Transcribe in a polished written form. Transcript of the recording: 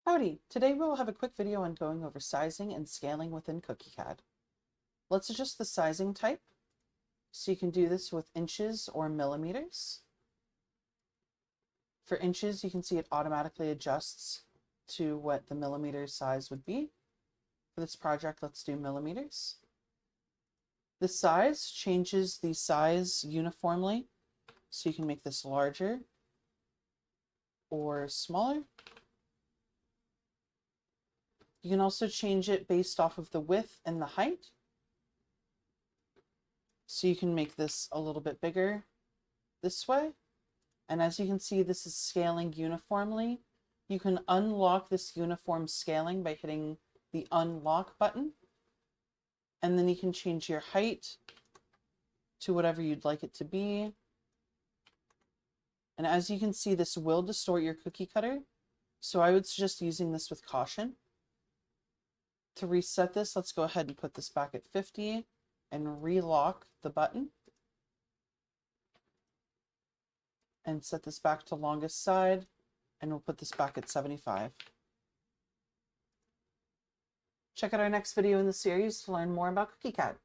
Howdy! Today we will have a quick video on going over sizing and scaling within Cookiecad. Let's adjust the sizing type. So you can do this with inches or millimeters. For inches, you can see it automatically adjusts to what the millimeter size would be. For this project, let's do millimeters. The size changes the size uniformly. So you can make this larger or smaller. You can also change it based off of the width and the height. So you can make this a little bit bigger this way. And as you can see, this is scaling uniformly. You can unlock this uniform scaling by hitting the unlock button. And then you can change your height to whatever you'd like it to be. And as you can see, this will distort your cookie cutter. So I would suggest using this with caution. To reset this, let's go ahead and put this back at 50 and relock the button. And set this back to longest side, and we'll put this back at 75. Check out our next video in the series to learn more about Cookiecad.